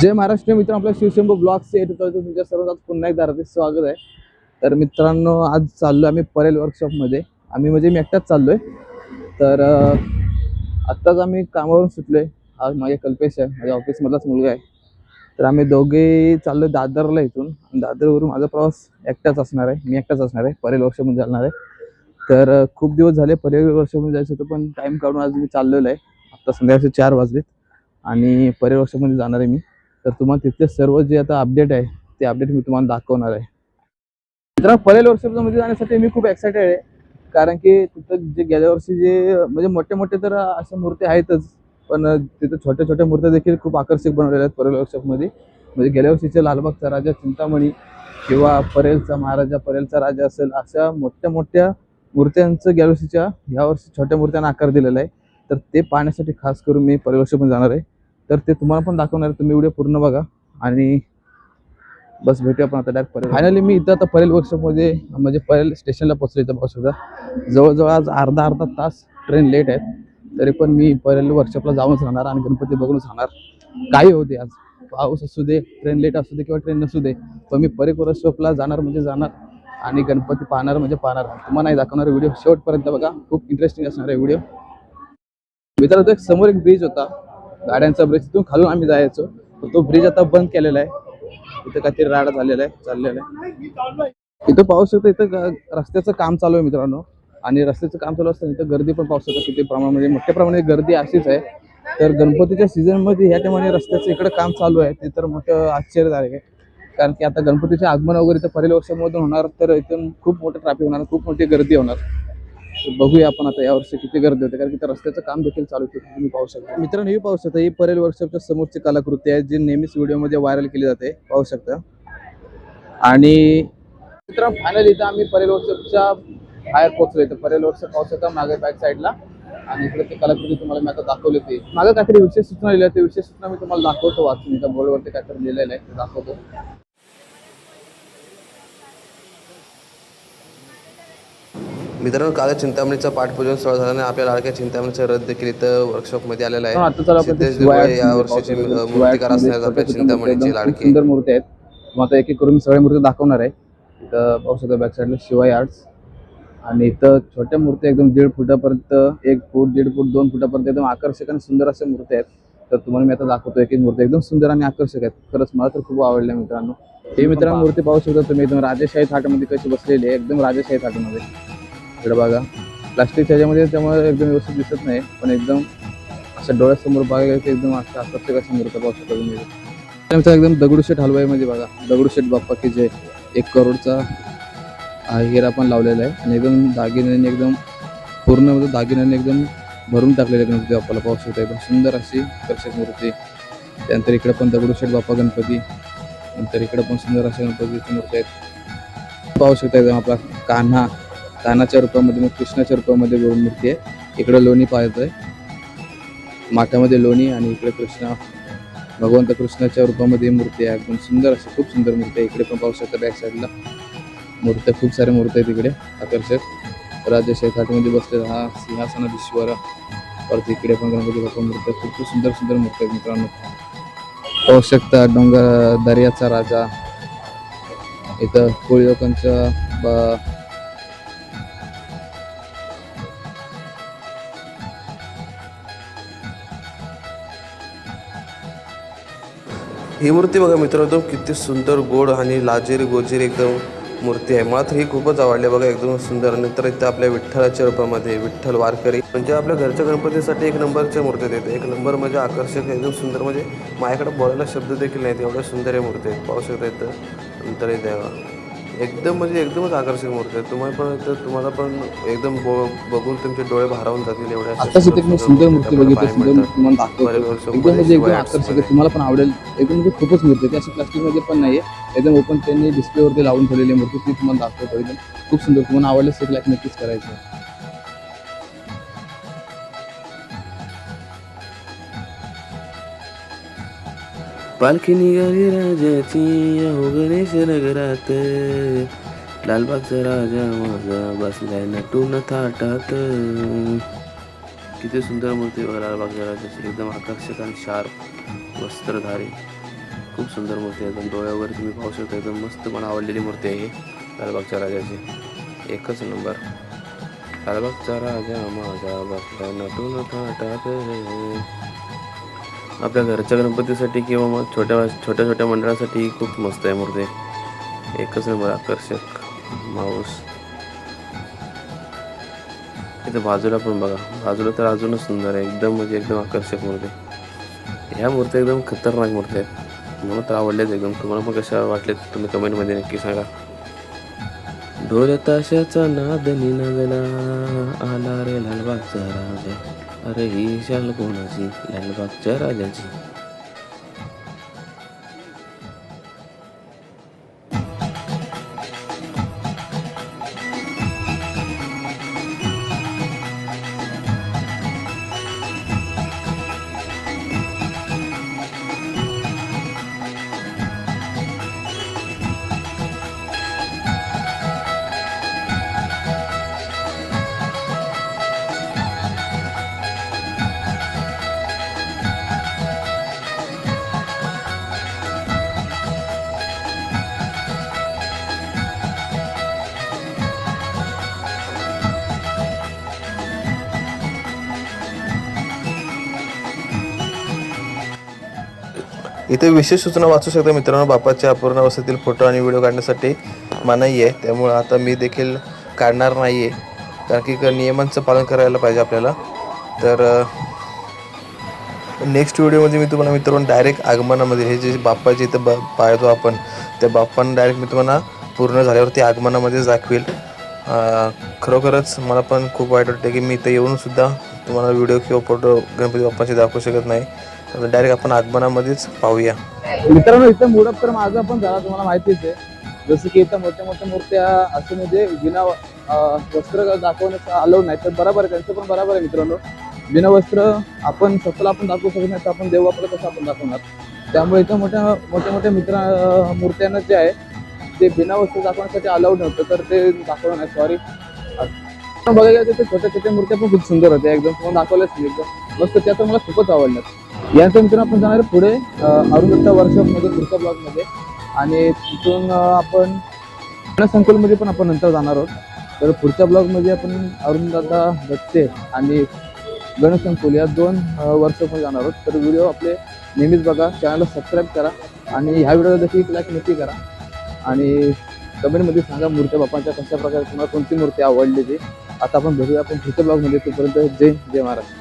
जय महाराष्ट्र मित्र, आपल्या शिवशंभू ब्लॉग्स तुमच्या सर्वांचं पुन्हा एकदा हार्दिक स्वागत आहे. तर मित्रांनो, आज चाललो आम्ही परेल वर्कशॉपमध्ये. आम्ही म्हणजे मी एकटाच चाललोय. तर आत्ताच आम्ही कामावरून सुटलोय. आज माझे कल्पेश आहे, माझ्या ऑफिसमधलाच मुलगा आहे. तर आम्ही दोघे चाललोय दादरला. इथून दादरवरून माझा प्रवास एकटाच असणार आहे. मी एकटाच असणार आहे, परेल वर्कशॉपमध्ये जाणार आहे. तर खूप दिवस झाले परेल वर्कशॉपमध्ये जायचं होतं, पण टाईम काढून आज मी चाललेलो आहे. आत्ता संध्याकाळचे 4 वाजलेत आणि परेल वर्कशॉपमध्ये जाणार आहे मी. तर तुम्हाला तिथले सर्व जे आता अपडेट आहे ते अपडेट मी तुम्हाला दाखवणार आहे. मित्रांनो, परेल वर्कशॉपमध्ये जाण्यासाठी मी खूप एक्सायटेड आहे. कारण की तिथं जे गेल्या वर्षी जे म्हणजे मोठे मोठे तर अशा मूर्ती आहेतच, पण तिथं छोट्या छोट्या मूर्त्या देखील खूप आकर्षक बनवलेल्या आहेत परेल वर्कशॉपमध्ये. म्हणजे गेल्या वर्षीचे लालबागचा राजा चिंतामणी किंवा परेलचा महाराजा, परेलचा राजा असेल, अशा मोठ्या मोठ्या मूर्त्यांचं गेल्या वर्षीच्या ह्या वर्षी छोट्या मूर्त्यांना आकार दिलेला आहे. तर ते पाहण्यासाठी खास करून मी परेल वर्कशॉपमध्ये जाणार आहे. तर ते तुम्हाला पण दाखवणार आहे. तुम्ही व्हिडिओ पूर्ण बघा आणि बस भेटूया आपण आता डायरेक्ट परेल. फायनली मी इथं आता परेल वर्कशॉपमध्ये म्हणजे परेल स्टेशनला पोहोचलो. इथं पाहू शकता जवळजवळ आज अर्धा तास ट्रेन लेट आहे. तरी पण मी परेल वर्कशॉपला जाऊनच राहणार आणि गणपती बघूनच राहणार. काही होते आज, पाऊस असू दे, ट्रेन लेट असू दे किंवा ट्रेन नसू दे, पण मी परेल वर्कशॉपला जाणार म्हणजे जाणार आणि गणपती पाहणार म्हणजे पाहणार. तुम्हाला नाही दाखवणार व्हिडिओ शेवटपर्यंत बघा, खूप इंटरेस्टिंग असणार आहे व्हिडिओ. मित्रांनो, एक समोर एक ब्रिज होता, गाड्यांचा ब्रिज. तिथून खालून आम्ही जायचो, तो ब्रिज आता बंद केलेला आहे. इथं काहीतरी राडा झालेला आहे, चाललेला आहे. इथं पाहू शकता, इथं रस्त्याचं काम चालू आहे मित्रांनो. आणि रस्त्याचं काम चालू असताना इथं गर्दी पण पाहू शकता किती प्रमाणामध्ये, मोठ्या प्रमाणात गर्दी अशीच आहे. तर गणपतीच्या सीझनमध्ये ह्या ठिकाणी रस्त्याचं इकडे काम चालू आहे, ते तर मोठं आश्चर्यदायक आहे. कारण की आता गणपतीचे आगमन वगैरे तर परेल वर्कशॉपमधून होणार, तर इथून खूप मोठं ट्रॅफिक होणार, खूप मोठी गर्दी होणार. तर बघूया आपण आता यावर्षी किती गर्दी होते, कारण की रस्त्याचं काम देखील चालू आहे. तुम्ही पाहू शकता मित्रांनो, हे पाहू शकता, ही परेल वर्कशॉपच्या समोरची कलाकृती आहे जी नेहमीच व्हिडिओमध्ये व्हायरल केली जाते, पाहू शकता. आणि मित्रांनो, फायनली इथं आम्ही परेल वर्कशॉपच्या बाहेर पोहोचलो. तर परेल वर्कशॉप पाहू शकता मागे बॅक साईडला. आणि इकडे ती कलाकृती तुम्हाला मी आता दाखवली होती. मागे काहीतरी विशेष सूचना लिहिल्या, ते विशेष सूचना मी तुम्हाला दाखवतो वाचून. इथं बोर्डवरती काहीतरी लिहिलेलं आहे, ते दाखवतो. मित्रांनो, काल चिंतामणीचा पाठपूजन सोहळा झाल्याने आपल्या लाडक्या चिंतामणीचा रथ देखील इथं वर्कशॉपमध्ये आलेला आहे. सिद्धेश दुबळे या वर्षीची मूर्तिकार असणार आपल्या चिंतामणीची लाडकी. सुंदर मूर्ती आहेत. मग आता एक एक करून सगळ्या मूर्ती दाखवणार आहे. इथं पाहू शकता बॅक साईडला शिवाय आर्ट्स. आणि इथं छोट्या मूर्त्या एकदम 1.5 फुटापर्यंत, 1 फूट, 1.5 फूट, 2 फुटापर्यंत एकदम आकर्षक आणि सुंदर अशा मूर्ती आहेत. तर तुम्हाला मी आता दाखवतो एक एक मूर्ती एकदम सुंदर आणि आकर्षक आहेत. खरंच मला तर खूप आवडल्या मित्रांनो. हे मित्रांनो मूर्ती पाहू शकता तुम्ही, एकदम राजेशाही थाटामध्ये कशी बसलेली आहे, एकदम राजेशाही थाटामध्ये. इकडे बघा, प्लास्टिकच्या ह्याच्यामध्ये त्यामुळे एकदम व्यवस्थित दिसत नाही, पण एकदम असं डोळ्यासमोर बघायला एकदम असं आकर्षक अशा मूर्त्या पाहू शकता तुम्ही. त्यानंतर एकदम दगडूशेठ हलवाईमध्ये बघा, दगडूशेठ बाप्पा की जे 1 करोडचा हिरा पण लावलेला आहे. आणि एकदम दागिन्याने, एकदम पूर्ण म्हणजे दागिन्याने एकदम भरून टाकलेले गणपती बाप्पाला पाहू शकता. एकदम सुंदर अशी आकर्षक मूर्ती. त्यानंतर इकडे पण दगडूशेठ बाप्पा गणपती, नंतर इकडे पण सुंदर अशा गणपतीची मूर्ती आहेत पाहू शकता. एकदम आपला कान्हाच्या रूपामध्ये, मग कृष्णाच्या रूपामध्ये मूर्ती आहे. इकडे लोणी पाहत आहे, माठामध्ये लोणी, आणि इकडे कृष्णा, भगवंत कृष्णाच्या रूपामध्ये मूर्ती आहे. एकदम सुंदर अशी, खूप सुंदर मूर्ती आहे. इकडे पण पाहू शकता बॅक साईडला मूर्त्या, खूप साऱ्या मूर्त्या आहेत इकडे आकर्षक. राजेशाही थाटमध्ये बसलेला हा सिंहासनाधीश्वर. परत इकडे पण गणपती बाप्पा मूर्त्या, खूप सुंदर सुंदर मूर्ती आहेत मित्रांनो. पाहू शकता डोंगर दर्याचा राजा. इथं कोळी लोकांच्या ही मूर्ती बघा मित्रांनो, एकदम किती सुंदर, गोड आणि लाजेरी गोजेरी एकदम मूर्ती आहे. मला तर ही खूपच आवडली बघा, एकदम सुंदर. नंतर इथं आपल्या विठ्ठलाच्या रूपामध्ये विठ्ठल वारकरी, म्हणजे आपल्या घरच्या गणपतीसाठी 1 नंबरच्या मूर्ती आहेत. 1 नंबर म्हणजे आकर्षक, एकदम सुंदर. म्हणजे माझ्याकडे बोलायला शब्द देखील नाहीत, एवढ्या सुंदर आहे मूर्ती आहेत. पाहू शकता इथं. नंतर इथे एकदम म्हणजे एकदमच आकर्षक मूर्ती आहे. तुम्हाला पण एकदम बघून तुमचे डोळे भारावून जातील एवढ्या सुंदर मूर्ती बघितली, सुंदर मूर्ती तुम्हाला दाखवतो. एकदम म्हणजे एकदम आकर्षक आहे, तुम्हाला पण आवडेल. एकदम म्हणजे खूपच मूर्ती आहे, अशी प्लास्टिकमध्ये पण नाही आहे, एकदम ओपन त्यांनी डिस्प्लेवरती लावून ठेवलेली मूर्ती, ती तुम्हाला दाखवतो. एकदम खूप सुंदर, तुम्हाला आवडल्यास एक लाईक नक्कीच करायचं. पालखी निघाली राजाची हो गणेश नगरात, लालबागचा राजा माझा बसलाय नटून थाटात. किती सुंदर मूर्ती बघा लालबागच्या राजाची, एकदम आकर्षक आणि शार्प वस्त्रधारी. खूप सुंदर मूर्ती आहे. एकदम डोळे वगैरे तुम्ही पाहू शकता. एकदम मस्त मला आवडलेली मूर्ती आहे ही लालबागच्या राजाची. एकच नंबर. लालबागचा राजा माझा बसला नटून थाटात. आपल्या घरच्या गणपतीसाठी किंवा मग छोट्या छोट्या मंडळासाठी खूप मस्त आहे मूर्ती. एकच नंबर आकर्षक माऊस. इथं बाजूला पण बघा, बाजूला तर अजूनच सुंदर आहे. एकदम म्हणजे एकदम आकर्षक मूर्ती. ह्या मूर्ती एकदम खतरनाक मूर्ती आहेत. मला तर आवडल्याच एकदम. तुम्हाला पण कशा वाटल्यात तुम्ही कमेंटमध्ये नक्की सांगा. ढोल ताशाचा नाद निनादला, आला रे लालबागचा राजा. अरे ही शाल कोणाची? लालबागच्या राजाची. इथे विशेष सूचना वाचू शकता मित्रांनो. बाप्पाच्या अपूर्ण अवस्थेतील फोटो आणि व्हिडिओ काढण्यासाठी मनाई आहे. त्यामुळे आता मी देखील काढणार नाही आहे, कारण की नियमांचं पालन करायला पाहिजे आपल्याला. तर नेक्स्ट व्हिडिओमध्ये मी तुम्हाला मित्रांनो डायरेक्ट आगमनामध्ये हे जे बाप्पाचे इथं पाहतो आपण, त्या बाप्पांना डायरेक्ट मी तुम्हाला पूर्ण झाल्यावरती आगमनामध्ये दाखवेल. खरोखरच मला पण खूप वाईट वाटते की मी इथं येऊनसुद्धा तुम्हाला व्हिडिओ किंवा फोटो गणपती बाप्पाचे दाखवू शकत नाही. तर डायरेक्ट आपण आगमनामध्येच पाहूया. मित्रांनो, इथं मूडअप तर माझा पण झाला, तुम्हाला माहितीच आहे. जसं की इथं मोठ्या मोठ्या मूर्त्या असं म्हणजे बिना वस्त्र दाखवण्याचं अलाउड नाही. तर बरोबर आहे, त्यांचं पण बरोबर आहे मित्रांनो. बिना वस्त्र आपण स्वतःला आपण दाखवू शकत नाही, तर आपण देव आपलं कसं आपण दाखवणार. त्यामुळे इथं मोठ्या मूर्त्यांना जे आहे ते बिना वस्त्र दाखवण्यासाठी अलाउड नव्हतं, तर ते दाखवलं नाही. सॉरी. बघायला गेलं तर छोट्या छोट्या मूर्त्या पण खूप सुंदर होत्या. एकदम तुम्हाला दाखवल्याच नाही, एकदम मस्त. त्या तर मला खूपच आवडल्यात. यानंतर मित्रांनो आपण जाणार पुढे अरुंदत्ता वर्कशॉपमध्ये, पुढच्या ब्लॉगमध्ये. आणि तिथून आपण संकुलमध्ये पण आपण नंतर जाणार आहोत. तर पुढच्या ब्लॉगमध्ये आपण अरुंदत्ता दत्ते आणि गणसंकुल या 2 वर्कशॉपमध्ये जाणार आहोत. तर व्हिडिओ आपले नेहमीच बघा, चॅनलला सबस्क्राईब करा आणि ह्या व्हिडिओला देखील लाईक नक्की करा. आणि कमेंटमध्ये सांगा मूर्त्या बाप्पांच्या कशा प्रकारे तुम्हाला कोणती मूर्ती आवडली ती. आता आपण भेटूया आपण पुढच्या ब्लॉगमध्ये. तोपर्यंत जय महाराष्ट्र.